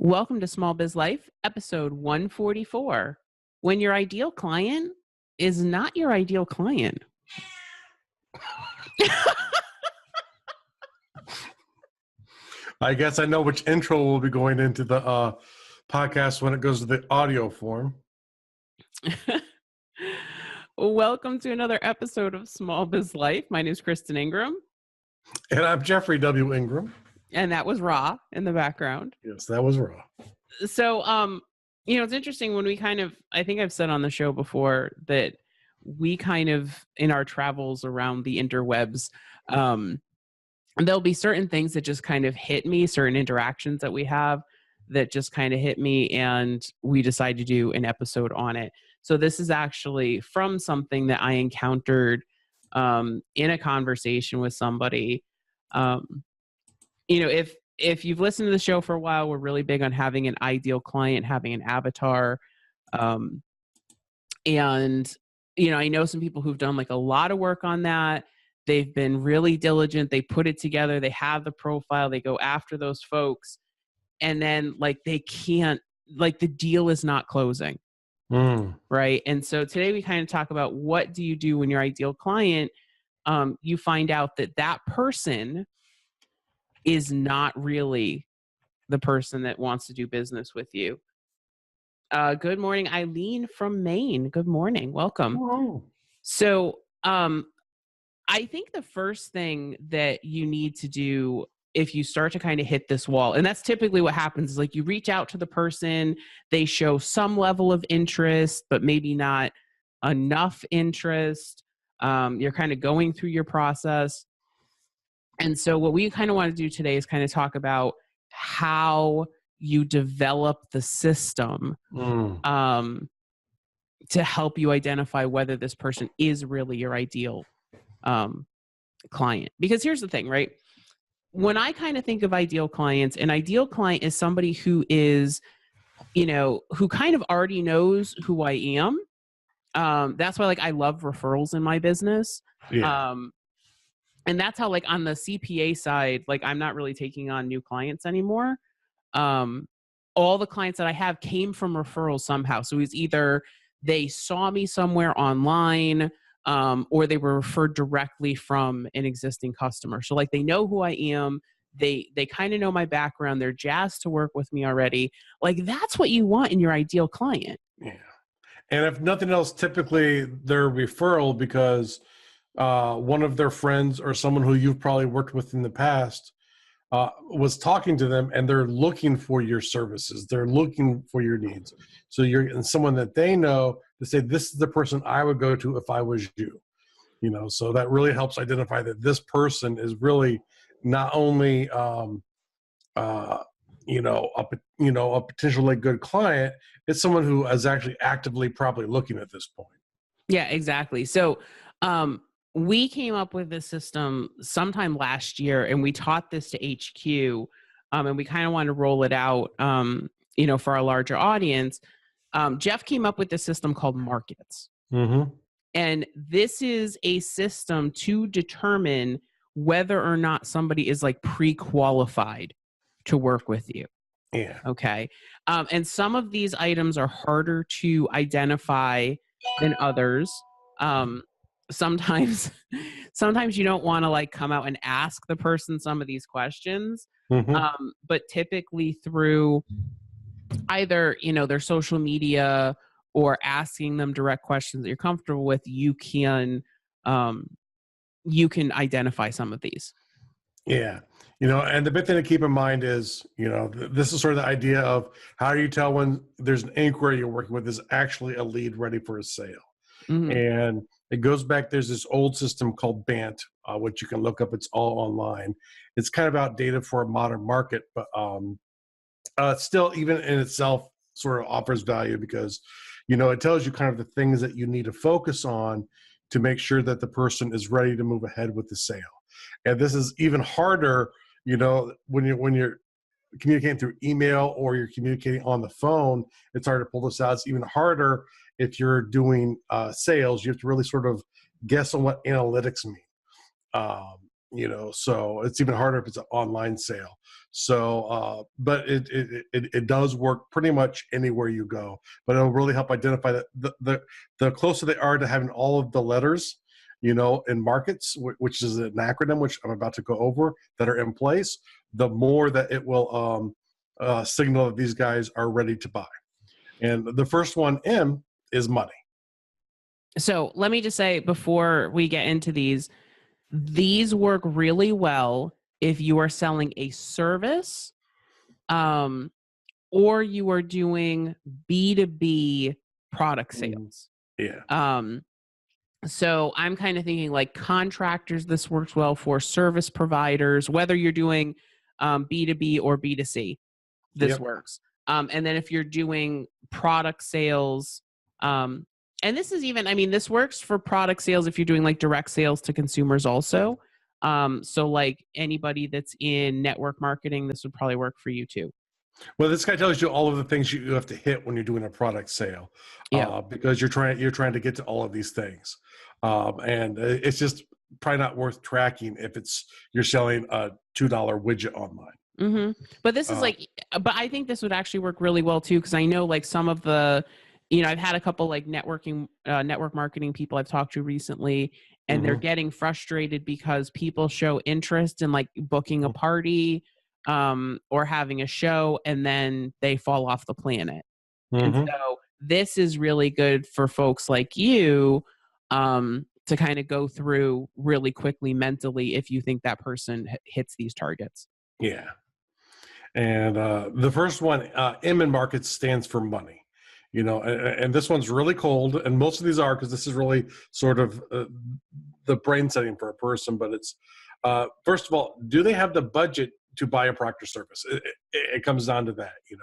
Welcome to Small Biz Life, episode 144. When your ideal client is not your ideal client. I guess I know which intro will be going into the podcast when it goes to the audio form. Welcome to another episode of Small Biz Life. My name is Kristin Ingram. And I'm Jeffrey W. Ingram. And that was Raw in the background. Yes, that was Raw. So, it's interesting when I think I've said on the show before that we in our travels around the interwebs, there'll be certain things that just kind of hit me, certain interactions that we have that just kind of hit me, and we decide to do an episode on it. So this is actually from something that I encountered in a conversation with somebody. If you've listened to the show for a while, we're really big on having an ideal client, having an avatar. And I know some people who've done like a lot of work on that. They've been really diligent. They put it together. They have the profile. They go after those folks. And then they can't, the deal is not closing. Right. And so today we kind of talk about what do you do when your ideal client, you find out that person is not really the person that wants to do business with you. Good morning, Eileen from Maine. Good morning. Welcome. Oh. So I think the first thing that you need to do if you start to kind of hit this wall, and that's typically what happens, is you reach out to the person, they show some level of interest, but maybe not enough interest. You're kind of going through your process. And so what we kind of want to do today is kind of talk about how you develop the system to help you identify whether this person is really your ideal client. Because here's the thing, right? When I kind of think of ideal clients, an ideal client is somebody who is, who kind of already knows who I am. That's why I love referrals in my business. Yeah. And that's how on the CPA side, I'm not really taking on new clients anymore. All the clients that I have came from referrals somehow. So it's either they saw me somewhere online, or they were referred directly from an existing customer. So they know who I am. They kind of know my background. They're jazzed to work with me already. That's what you want in your ideal client. Yeah. And if nothing else, typically they're referral because one of their friends or someone who you've probably worked with in the past was talking to them, and they're looking for your services. They're looking for your needs. So you're getting someone that they know to say, this is the person I would go to if I was you. So that really helps identify that this person is really not only a potentially good client, it's someone who is actually actively probably looking at this point. Yeah, exactly. So we came up with this system sometime last year, and we taught this to HQ, and we kind of wanted to roll it out, for our larger audience. Jeff came up with this system called Markets. Mm-hmm. And this is a system to determine whether or not somebody is pre-qualified to work with you. Yeah. Okay. And some of these items are harder to identify than others. Sometimes you don't want to come out and ask the person some of these questions. Mm-hmm. But typically through either, their social media or asking them direct questions that you're comfortable with, you can identify some of these. Yeah. And the big thing to keep in mind is, this is sort of the idea of how do you tell when there's an inquiry you're working with is actually a lead ready for a sale. Mm-hmm. And it goes back, there's this old system called BANT, which you can look up. It's all online. It's kind of outdated for a modern market, but still, even in itself, sort of offers value because, it tells you kind of the things that you need to focus on to make sure that the person is ready to move ahead with the sale. And this is even harder, when you're communicating through email or you're communicating on the phone. It's hard to pull this out. It's even harder if you're doing sales. You have to really sort of guess on what analytics mean. So it's even harder if it's an online sale. So, but it does work pretty much anywhere you go. But it'll really help identify that the closer they are to having all of the letters, in markets, which is an acronym, which I'm about to go over, that are in place, the more that it will signal that these guys are ready to buy. And the first one, M, is money. So let me just say before we get into these work really well if you are selling a service, or you are doing B2B product sales. Yeah. So I'm kind of thinking like contractors, this works well for service providers, whether you're doing B2B or B2C, this Yep. works. And then if you're doing product sales, and this is even, I mean, this works for product sales if you're doing like direct sales to consumers also. So like anybody that's in network marketing, this would probably work for you too. Well, this guy tells you all of the things you have to hit when you're doing a product sale, Yeah. because you're trying to get to all of these things, and it's just probably not worth tracking if you're selling a $2 widget online. But this is Uh, like, but I think this would actually work really well too, because I know like some of the, I've had a couple like network marketing people I've talked to recently, and they're mhm, getting frustrated because people show interest in like booking a party, or having a show, and then they fall off the planet. And mhm. so this is really good for folks like you, to kind of go through really quickly mentally if you think that person hits these targets. Yeah. And the first one, M in markets, stands for money. And this one's really cold, and most of these are, because this is really sort of the brain setting for a person. But it's first of all, do they have the budget to buy a proctor service? It comes down to that, and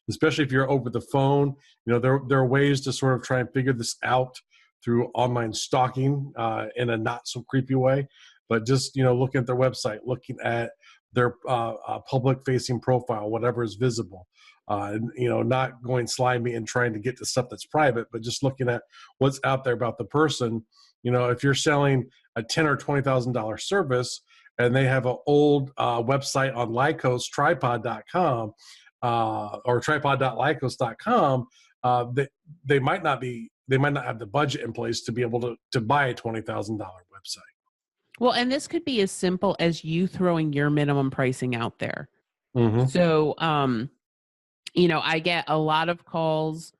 especially if you're over the phone, there are ways to sort of try and figure this out through online stalking in a not so creepy way. But just looking at their website, looking at their public facing profile, whatever is visible, not going slimy and trying to get to stuff that's private, but just looking at what's out there about the person. If you're selling a $10,000 or $20,000 service and they have an old website on lycostripod.com, or tripod.lycos.com, they might not have the budget in place to be able to buy a $20,000 website. Well, and this could be as simple as you throwing your minimum pricing out there. Mm-hmm. So, I get a lot of calls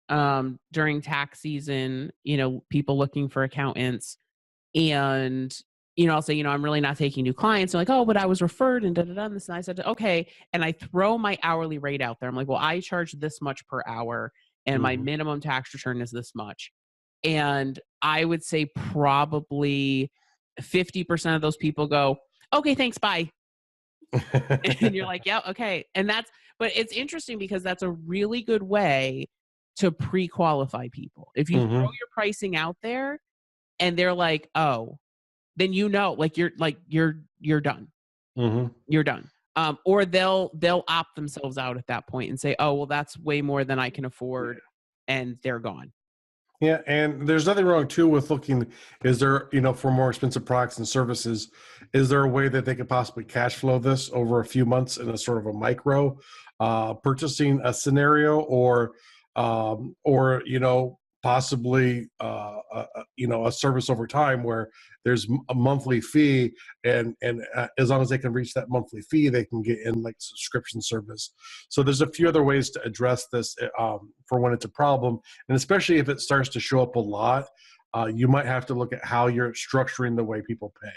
during tax season, people looking for accountants, and I'll say, I'm really not taking new clients. They're like, oh, but I was referred and da da da. And this, and I said, okay, and I throw my hourly rate out there. I'm like, well, I charge this much per hour, and my Mm-hmm. minimum tax return is this much. And I would say probably 50% of those people go, okay, thanks, bye. And you're like, yeah, okay. But it's interesting because that's a really good way to pre-qualify people. If you throw Mm-hmm. your pricing out there and they're like, oh, then you're done. Mm-hmm. You're done. Or they'll opt themselves out at that point and say, oh, well, that's way more than I can afford, and they're gone. Yeah, and there's nothing wrong too with looking. Is there, for more expensive products and services, is there a way that they could possibly cash flow this over a few months in a sort of a micro purchasing a scenario, or possibly a service over time where there's a monthly fee, and as long as they can reach that monthly fee, they can get in like subscription service. So there's a few other ways to address this for when it's a problem. And especially if it starts to show up a lot, you might have to look at how you're structuring the way people pay.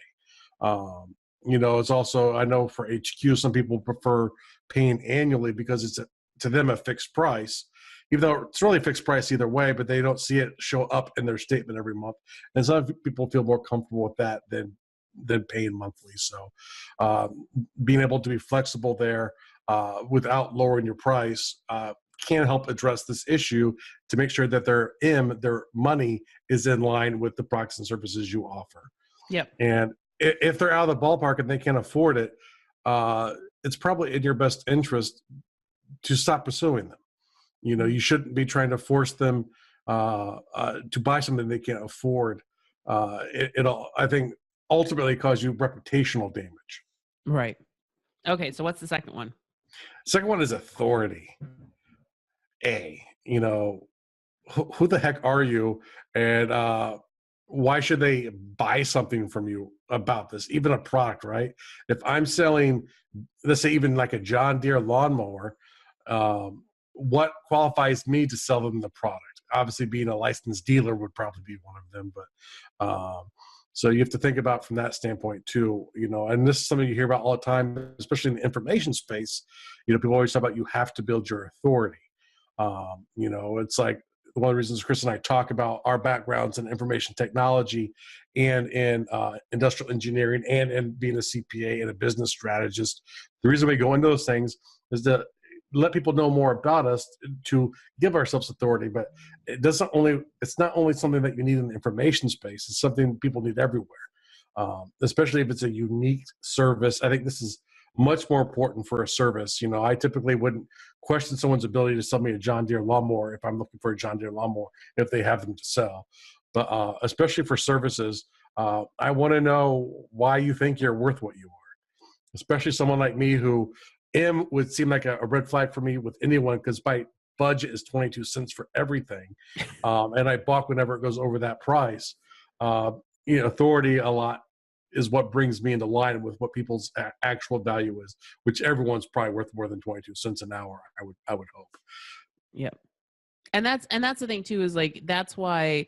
It's also, I know for HQ, some people prefer paying annually because it's to them a fixed price, even though it's really a fixed price either way, but they don't see it show up in their statement every month. And some people feel more comfortable with that than paying monthly. So being able to be flexible there without lowering your price can help address this issue to make sure that their money is in line with the products and services you offer. Yep. And if they're out of the ballpark and they can't afford it, it's probably in your best interest to stop pursuing them. You shouldn't be trying to force them to buy something they can't afford. I think ultimately cause you reputational damage. Right. Okay. So what's the second one? Second one is authority. You know, who the heck are you? And why should they buy something from you about this? Even a product, right? If I'm selling, let's say even like a John Deere lawnmower, what qualifies me to sell them the product? Obviously, being a licensed dealer would probably be one of them, but so you have to think about from that standpoint too, you know, and this is something you hear about all the time, especially in the information space. You know, people always talk about you have to build your authority. You know, it's like one of the reasons Chris and I talk about our backgrounds in information technology and in industrial engineering and in being a CPA and a business strategist. The reason we go into those things is to let people know more about us, to give ourselves authority. But it's not only something that you need in the information space, it's something people need everywhere. Especially if it's a unique service. I think this is much more important for a service. You know, I typically wouldn't question someone's ability to sell me a John Deere lawnmower if I'm looking for a John Deere lawnmower, if they have them to sell. But especially for services, I want to know why you think you're worth what you are. Especially someone like me who would seem like a red flag for me with anyone, because my budget is 22 cents for everything. And I balk whenever it goes over that price. You know, authority a lot is what brings me into line with what people's actual value is, which everyone's probably worth more than 22 cents an hour. I would hope. Yep. And that's the thing too, is like, that's why,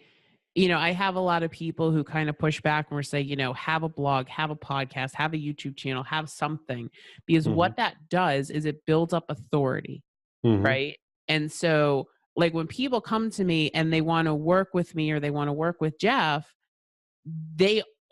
you know, I have a lot of people who kind of push back and say, you know, have a blog, have a podcast, have a YouTube channel, have something, because Mm-hmm. what that does is it builds up authority. Mm-hmm. Right. And so like when people come to me and they want to work with me or they want to work with Jeff,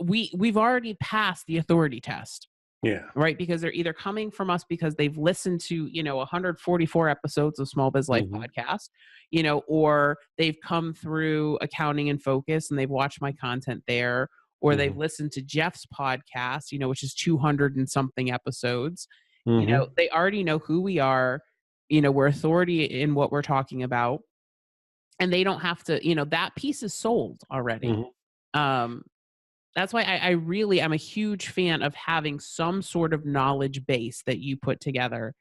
we've already passed the authority test. Yeah. Right. Because they're either coming from us because they've listened to, you know, 144 episodes of Small Biz Life Mm-hmm. podcast, you know, or they've come through Accounting and Focus and they've watched my content there, or Mm-hmm. they've listened to Jeff's podcast, you know, which is 200 and something episodes. You Mm-hmm. know, they already know who we are, you know, we're authority in what we're talking about, and they don't have to, you know, that piece is sold already. Mm-hmm. That's why I'm a huge fan of having some sort of knowledge base that you put together.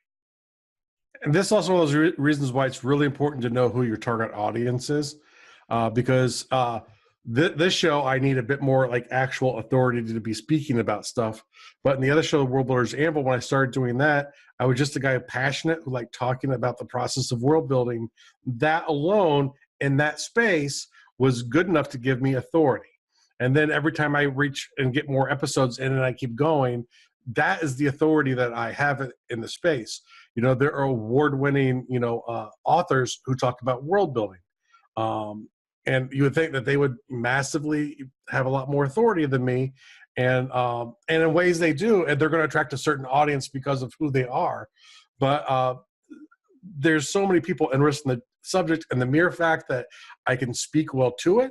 And this is also one of those reasons why it's really important to know who your target audience is, because this show, I need a bit more like actual authority to be speaking about stuff. But in the other show, World Builders Anvil, when I started doing that, I was just a guy passionate who liked talking about the process of world building. That alone in that space was good enough to give me authority. And then every time I reach and get more episodes in and I keep going, that is the authority that I have in the space. You know, there are award-winning, you know, authors who talk about world building. And you would think that they would massively have a lot more authority than me. And in ways they do, and they're going to attract a certain audience because of who they are. But there's so many people interested in the subject, and the mere fact that I can speak well to it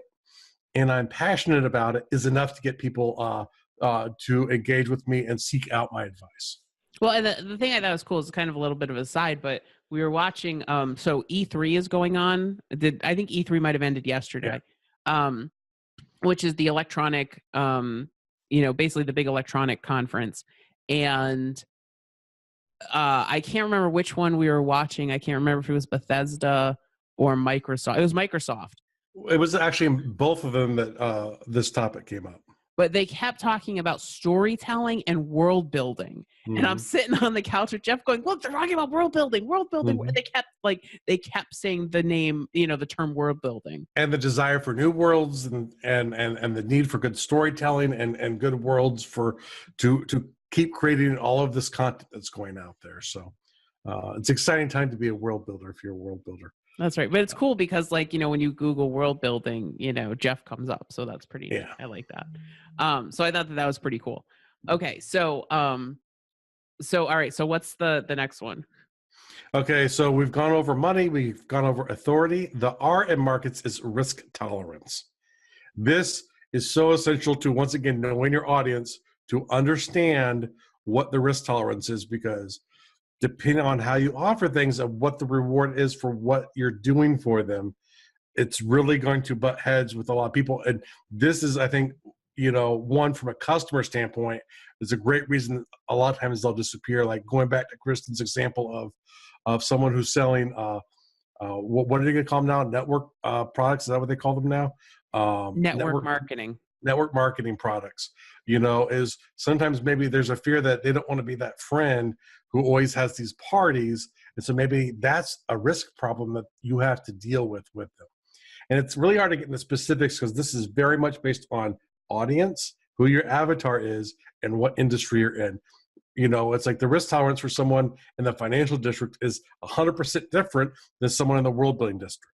and I'm passionate about it is enough to get people to engage with me and seek out my advice. Well, and the thing I thought was cool is kind of a little bit of a side, but we were watching, so E3 is going on. I think E3 might have ended yesterday, which is the electronic, you know, basically the big electronic conference. And I can't remember which one we were watching. I can't remember if it was Bethesda or Microsoft. It was Microsoft. It was actually both of them that this topic came up. But they kept talking about storytelling and world building. Mm-hmm. And I'm sitting on the couch with Jeff going, look, they're talking about world building, world building. Mm-hmm. They kept saying the name, you know, the term world building. And the desire for new worlds and the need for good storytelling and good worlds to keep creating all of this content that's going out there. So it's an exciting time to be a world builder if you're a world builder. That's right. But it's cool because, like, you know, when you Google world building, you know, Jeff comes up. So that's pretty neat. I like that. So I thought that was pretty cool. Okay. So, all right. So what's the next one? Okay. So we've gone over money. We've gone over authority. The R in markets is risk tolerance. This is so essential to, once again, knowing your audience, to understand what the risk tolerance is, because depending on how you offer things and what the reward is for what you're doing for them, it's really going to butt heads with a lot of people. And this is, I think, one from a customer standpoint is a great reason a lot of times they'll disappear. Like going back to Kristen's example of someone who's selling what are they going to call them now? Network products? Is that what they call them now? Network marketing. Network marketing products. Is sometimes maybe there's a fear that they don't want to be that friend who always has these parties, and so maybe that's a risk problem that you have to deal with them. And it's really hard to get into specifics because this is very much based on audience, who your avatar is, and what industry you're in. It's like the risk tolerance for someone in the financial district is 100% different than someone in the world building district.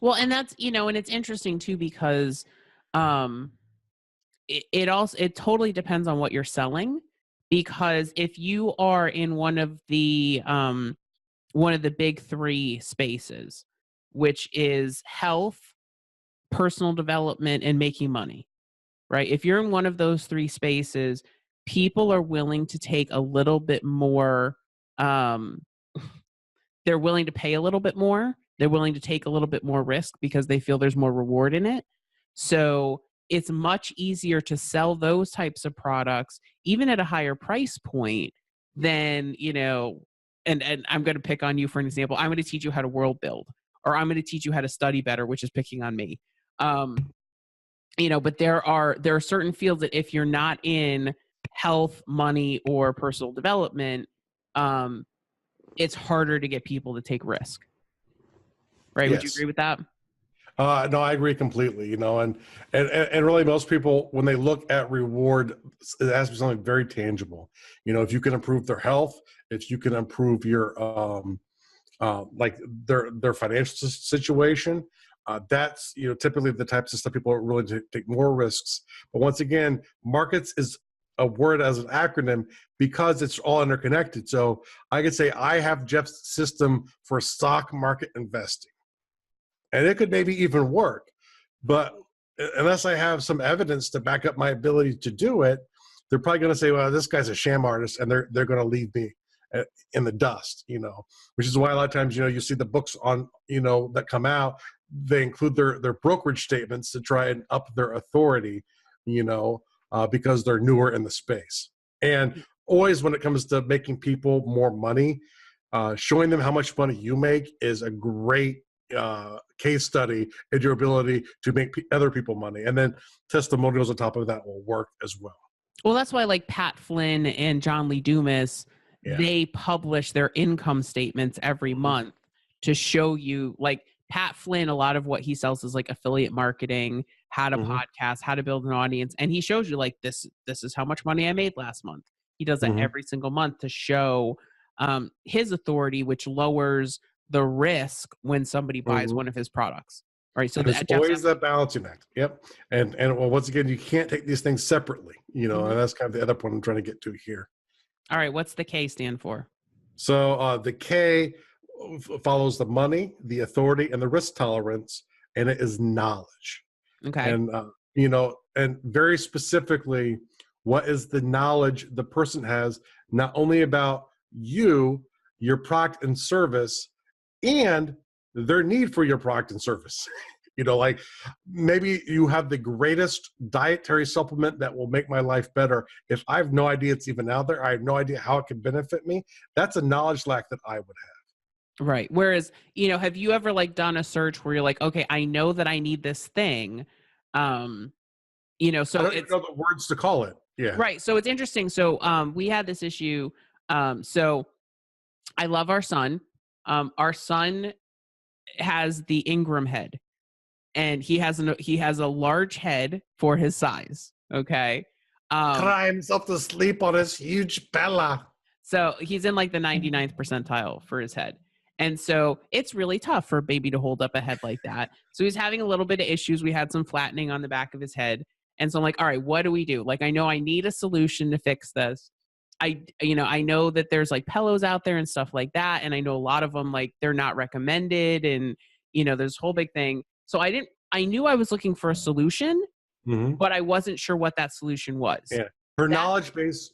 Well, and that's, and it's interesting too, because it totally depends on what you're selling. Because if you are in one of the big three spaces, which is health, personal development, and making money, right? If you're in one of those three spaces, people are willing to take a little bit more, they're willing to pay a little bit more. They're willing to take a little bit more risk because they feel there's more reward in it. So it's much easier to sell those types of products, even at a higher price point, than, and I'm going to pick on you for an example. I'm going to teach you how to world build, or I'm going to teach you how to study better, which is picking on me. But there are certain fields that if you're not in health, money, or personal development, it's harder to get people to take risk. Right? Yes. Would you agree with that? No, I agree completely. And really, most people, when they look at reward, it has to be something very tangible. If you can improve their health, if you can improve your like their financial situation, that's typically the types of stuff people are willing to take more risks. But once again, markets is a word as an acronym because it's all interconnected. So I could say I have Jeff's system for stock market investing, and it could maybe even work, but unless I have some evidence to back up my ability to do it, they're probably going to say, well, this guy's a sham artist, and they're going to leave me in the dust, which is why a lot of times, you see the books on, that come out, they include their brokerage statements to try and up their authority, because they're newer in the space. And always when it comes to making people more money, showing them how much money you make is a great case study in your ability to make other people money. And then testimonials on top of that will work as well. Well, that's why like Pat Flynn and John Lee Dumas, they publish their income statements every month to show you, like Pat Flynn, a lot of what he sells is like affiliate marketing, how to podcast, how to build an audience. And he shows you like, this is how much money I made last month. He does that every single month to show his authority, which lowers the risk when somebody buys one of his products. Right. So there's always that balancing act. Yep. And well, once again, you can't take these things separately, and that's kind of the other point I'm trying to get to here. All right. What's the K stand for? So the K follows the money, the authority, and the risk tolerance, and it is knowledge. Okay. And, and very specifically, what is the knowledge the person has, not only about you, your product and service, and their need for your product and service. Like maybe you have the greatest dietary supplement that will make my life better. If I have no idea it's even out there, I have no idea how it can benefit me. That's a knowledge lack that I would have. Right. Whereas, have you ever like done a search where you're like, okay, I know that I need this thing. So I don't even know the words to call it. Yeah. Right. So it's interesting. So we had this issue. So I love our son. Our son has the Ingram head, and he has a large head for his size. Okay. Cry himself to sleep on his huge Bella. So he's in like the 99th percentile for his head. And so it's really tough for a baby to hold up a head like that. So he's having a little bit of issues. We had some flattening on the back of his head. And so I'm like, all right, what do we do? Like, I know I need a solution to fix this. I know that there's like pillows out there and stuff like that. And I know a lot of them, like they're not recommended. And, there's a whole big thing. So I knew I was looking for a solution, but I wasn't sure what that solution was. Yeah. Her knowledge base.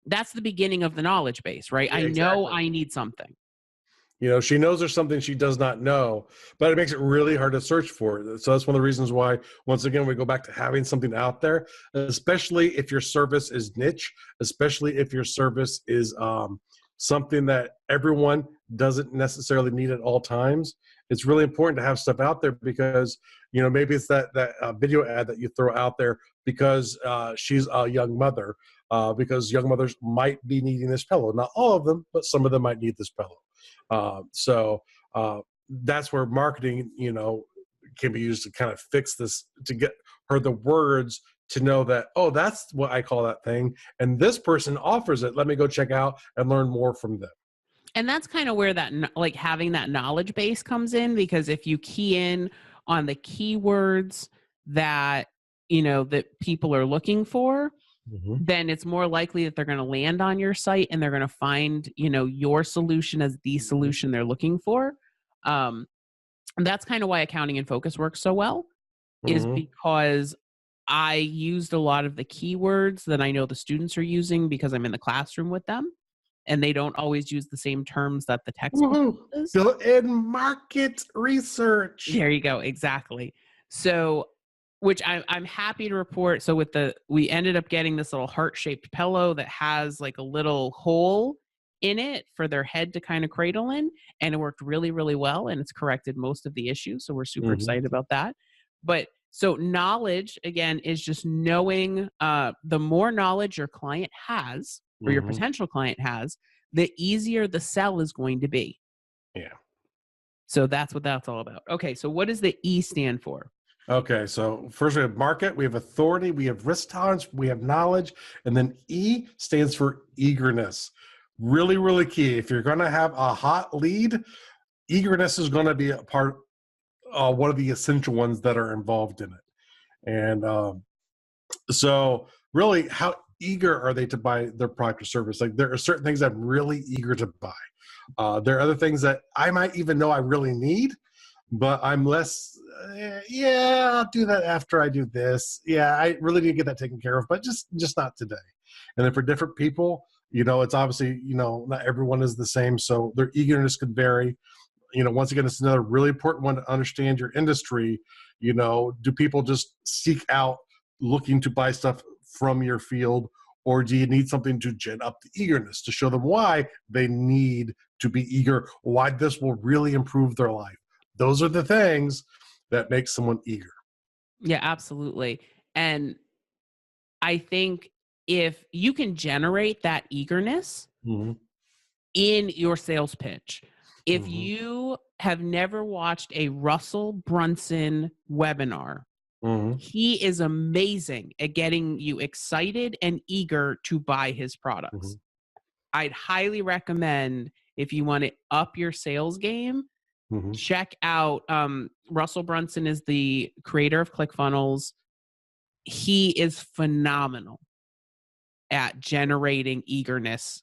That's the beginning of the knowledge base, right? Yeah, I know I need something. She knows there's something she does not know, but it makes it really hard to search for it. So that's one of the reasons why, once again, we go back to having something out there, especially if your service is niche, especially if your service is something that everyone doesn't necessarily need at all times. It's really important to have stuff out there because, maybe it's that video ad that you throw out there because she's a young mother, because young mothers might be needing this pillow. Not all of them, but some of them might need this pillow. So that's where marketing, can be used to kind of fix this, to get her the words to know that, oh, that's what I call that thing. And this person offers it. Let me go check out and learn more from them. And that's kind of where that, like, having that knowledge base comes in, because if you key in on the keywords that, that people are looking for, Mm-hmm. then it's more likely that they're going to land on your site and they're going to find, your solution as the solution they're looking for. And that's kind of why accounting in focus works so well, is Mm-hmm. because I used a lot of the keywords that I know the students are using because I'm in the classroom with them, and they don't always use the same terms that the textbook Woohoo! uses. Built-in market research. There you go. Exactly. So, which I'm happy to report. So we ended up getting this little heart-shaped pillow that has like a little hole in it for their head to kind of cradle in, and it worked really, really well, and it's corrected most of the issues. So we're super Mm-hmm. excited about that. But so knowledge, again, is just knowing, the more knowledge your client has, or your Mm-hmm. potential client has, the easier the sell is going to be. Yeah. So that's what that's all about. Okay, so what does the E stand for? Okay, so first we have market, we have authority, we have risk tolerance, we have knowledge, and then E stands for eagerness. Really, really key. If you're going to have a hot lead, eagerness is going to be a part, one of the essential ones that are involved in it. And so, really, how eager are they to buy their product or service? Like, there are certain things I'm really eager to buy. There are other things that I might even know I really need, but I'm less, yeah, I'll do that after I do this. Yeah, I really need to get that taken care of, but just not today. And then for different people, it's obviously, not everyone is the same, so their eagerness could vary. Once again, it's another really important one to understand your industry. Do people just seek out looking to buy stuff from your field, or do you need something to gen up the eagerness to show them why they need to be eager, why this will really improve their life? Those are the things that make someone eager. Yeah, absolutely. And I think if you can generate that eagerness Mm-hmm. in your sales pitch, if Mm-hmm. you have never watched a Russell Brunson webinar, Mm-hmm. he is amazing at getting you excited and eager to buy his Mm-hmm. products. I'd highly recommend, if you want to up your sales game, Mm-hmm. check out, Russell Brunson is the creator of ClickFunnels. He is phenomenal at generating eagerness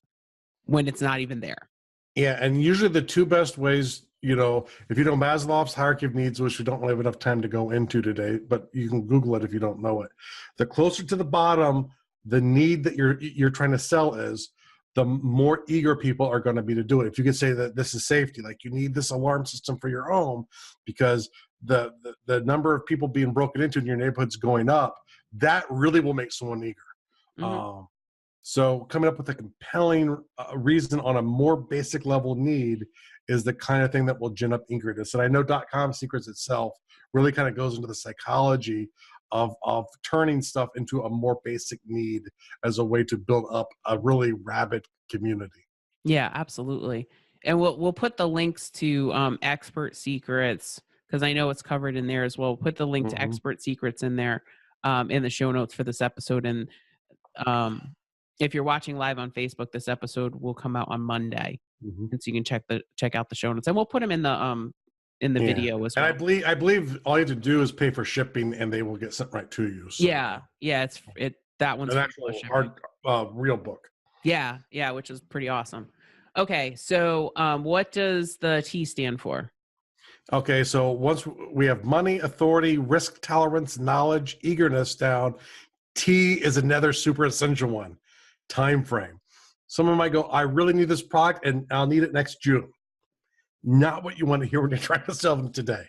when it's not even there. Yeah, and usually the two best ways, if you know Maslow's hierarchy of needs, which we don't really have enough time to go into today, but you can Google it if you don't know it. The closer to the bottom the need that you're trying to sell is, the more eager people are going to be to do it. If you could say that this is safety, like you need this alarm system for your home because the number of people being broken into in your neighborhood's going up, that really will make someone eager. Mm-hmm. So coming up with a compelling reason on a more basic level need is the kind of thing that will gin up eagerness. And I know .com Secrets itself really kind of goes into the psychology of turning stuff into a more basic need as a way to build up a really rabid community. Yeah, absolutely. And we'll put the links to Expert Secrets, because I know it's covered in there as well. We'll put the link to Mm-hmm. Expert Secrets in there, in the show notes for this episode. And if you're watching live on Facebook, this episode will come out on Monday, Mm-hmm. and so you can check out the show notes, and we'll put them in the Yeah. video as And well. I believe all you have to do is pay for shipping, and they will get sent right to you. So. Yeah, that one's An free actual plus shipping. hard real book. Yeah, which is pretty awesome. Okay, so what does the T stand for? Okay, so once we have money, authority, risk tolerance, knowledge, eagerness down, T is another super essential one. Time frame. Someone might go, I really need this product and I'll need it next June. not what you want to hear when you're trying to sell them today.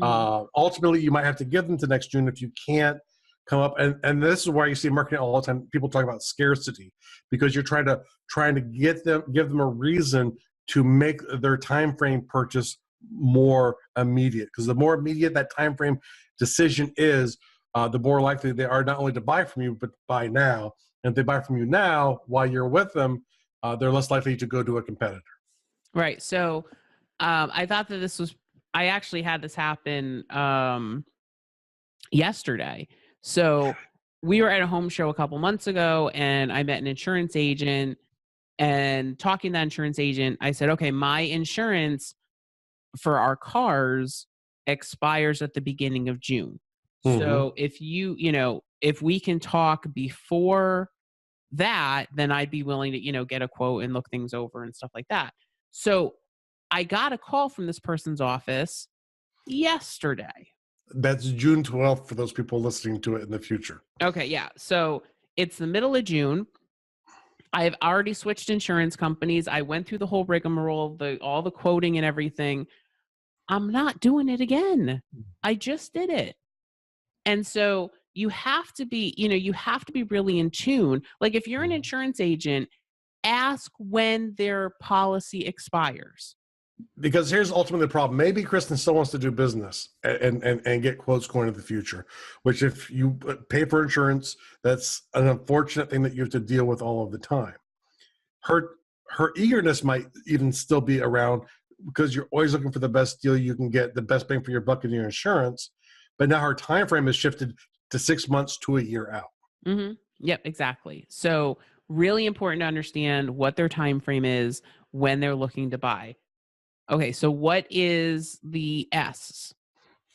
Ultimately, you might have to give them to next June if you can't come up. And this is why you see marketing all the time. People talk about scarcity, because you're trying to give them a reason to make their time frame purchase more immediate. Because the more immediate that time frame decision is, the more likely they are not only to buy from you, but buy now. And if they buy from you now while you're with them, they're less likely to go to a competitor. Right. So I thought that I actually had this happen yesterday. So we were at a home show a couple months ago, and I met an insurance agent, and talking to that insurance agent, I said, okay, my insurance for our cars expires at the beginning of June. So if if we can talk before that, then I'd be willing to, get a quote and look things over and stuff like that. So I got a call from this person's office yesterday. That's June 12th for those people listening to it in the future. Okay, yeah. So it's the middle of June. I've already switched insurance companies. I went through the whole rigmarole, all the quoting and everything. I'm not doing it again. I just did it. And so you have to be, really in tune. Like if you're an insurance agent, ask when their policy expires. Because here's ultimately the problem. Maybe Kristin still wants to do business and get quotes going into the future, which if you pay for insurance, that's an unfortunate thing that you have to deal with all of the time. Her eagerness might even still be around because you're always looking for the best deal you can get, the best bang for your buck in your insurance. But now her time frame has shifted to 6 months to a year out. Mm-hmm. Yep, exactly. So really important to understand what their time frame is when they're looking to buy. Okay, so what is the S?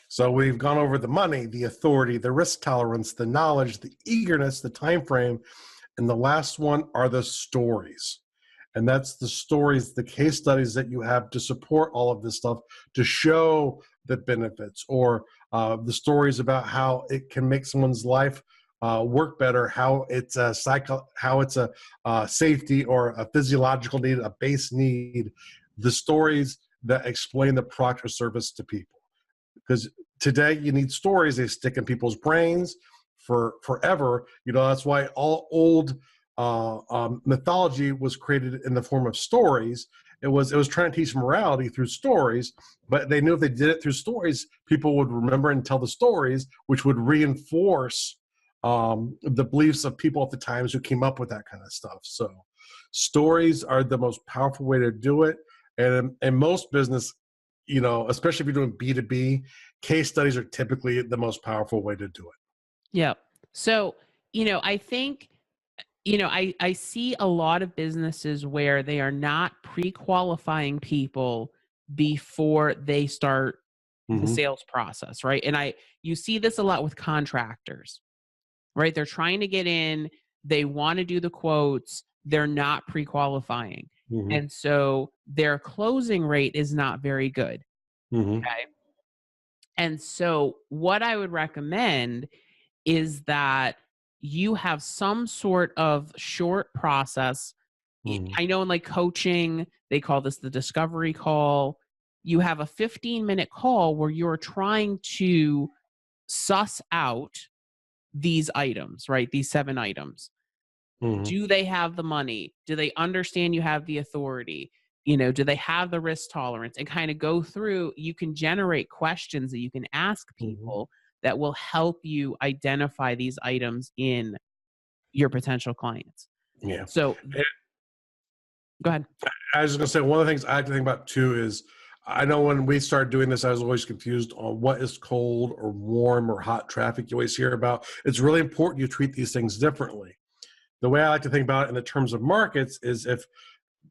So we've gone over the money, the authority, the risk tolerance, the knowledge, the eagerness, the time frame, and the last one are the stories. And that's the stories, the case studies that you have to support all of this stuff, to show the benefits, or the stories about how it can make someone's life work better, how it's a safety or a physiological need, a base need. The stories that explain the product or service to people. Because today you need stories, they stick in people's brains for forever. That's why all old mythology was created in the form of stories. It was trying to teach morality through stories, but they knew if they did it through stories, people would remember and tell the stories, which would reinforce the beliefs of people at the times who came up with that kind of stuff. So stories are the most powerful way to do it. And in most business, especially if you're doing B2B, case studies are typically the most powerful way to do it. Yeah. So, I think, I see a lot of businesses where they are not pre-qualifying people before they start the sales process, right? And you see this a lot with contractors, right? They're trying to get in, they want to do the quotes, they're not pre-qualifying. And so their closing rate is not very good. Okay. And so what I would recommend is that you have some sort of short process. I know in like coaching, they call this the discovery call. You have a 15-minute call where you're trying to suss out these items, right? These 7 items. Do they have the money? Do they understand you have the authority? Do they have the risk tolerance? And kind of go through, you can generate questions that you can ask people that will help you identify these items in your potential clients. Yeah. So go ahead. I was just going to say, one of the things I have to think about too is, I know when we started doing this, I was always confused on what is cold or warm or hot traffic you always hear about. It's really important you treat these things differently. The way I like to think about it in the terms of markets is, if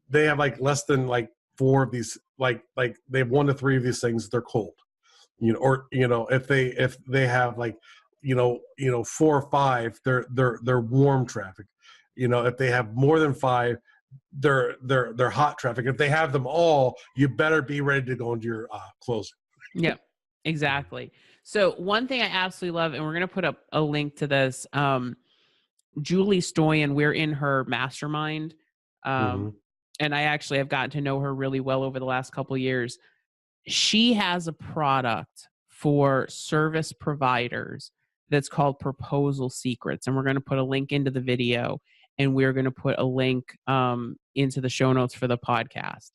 they have like less than like 4 of these, like they have 1 to 3 of these things, they're cold. Or if they have like 4 or 5, they're warm traffic. If they have more than 5, they're hot traffic. If they have them all, you better be ready to go into your closing. Yeah, exactly. So one thing I absolutely love, and we're going to put up a link to this, Julie Stoyan, we're in her mastermind. and I actually have gotten to know her really well over the last couple of years. She has a product for service providers that's called Proposal Secrets. And we're going to put a link into the video, and we're going to put a link into the show notes for the podcast.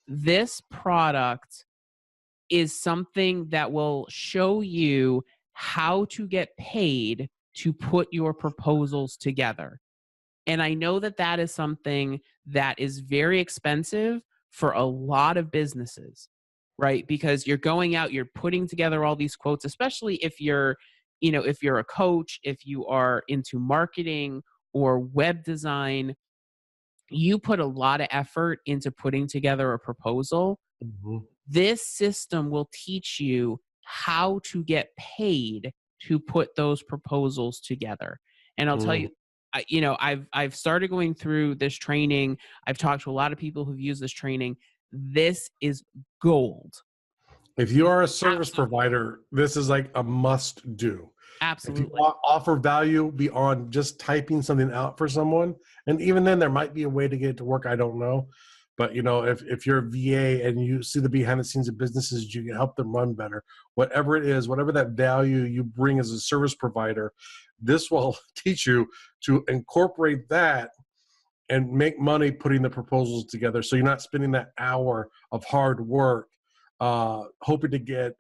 This product is something that will show you how to get paid to put your proposals together. And I know that that is something that is very expensive for a lot of businesses, right? Because you're going out, you're putting together all these quotes, especially if you're, if you're a coach, if you are into marketing or web design, you put a lot of effort into putting together a proposal. Mhm. This system will teach you how to get paid to put those proposals together. And I'll tell Mm. you, I've started going through this training. I've talked to a lot of people who've used this training. This is gold. If you are a service Absolutely. provider, this is like a must do. If you Absolutely. offer value beyond just typing something out for someone, and even then there might be a way to get it to work, I don't know. But if you're a VA and you see the behind the scenes of businesses, you can help them run better. Whatever it is, whatever that value you bring as a service provider, this will teach you to incorporate that and make money putting the proposals together. So you're not spending that hour of hard work hoping to get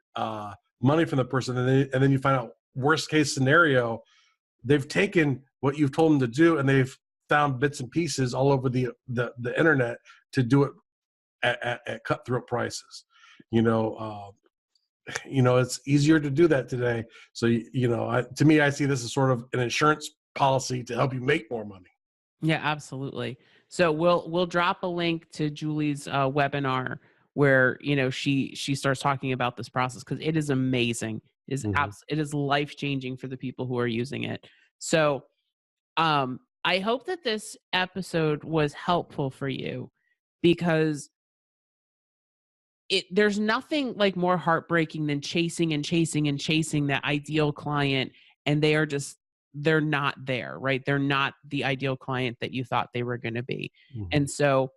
money from the person, and then you find out worst case scenario, they've taken what you've told them to do and they've found bits and pieces all over the internet to do it at cutthroat prices. It's easier to do that today. So to me, I see this as sort of an insurance policy to help you make more money. Yeah, absolutely. So we'll drop a link to Julie's webinar where she starts talking about this process, because it is amazing. Mhm. It is life changing for the people who are using it. So I hope that this episode was helpful for you, because there's nothing like more heartbreaking than chasing and chasing and chasing that ideal client, and they're not there, right? They're not the ideal client that you thought they were going to be. Mhm. And so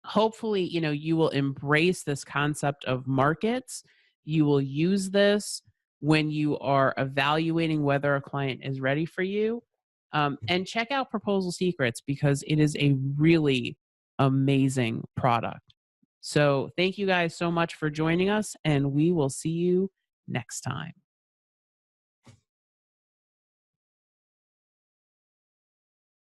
hopefully, you will embrace this concept of markets. You will use this when you are evaluating whether a client is ready for you. And check out Proposal Secrets, because it is a really amazing product. So thank you guys so much for joining us, and we will see you next time.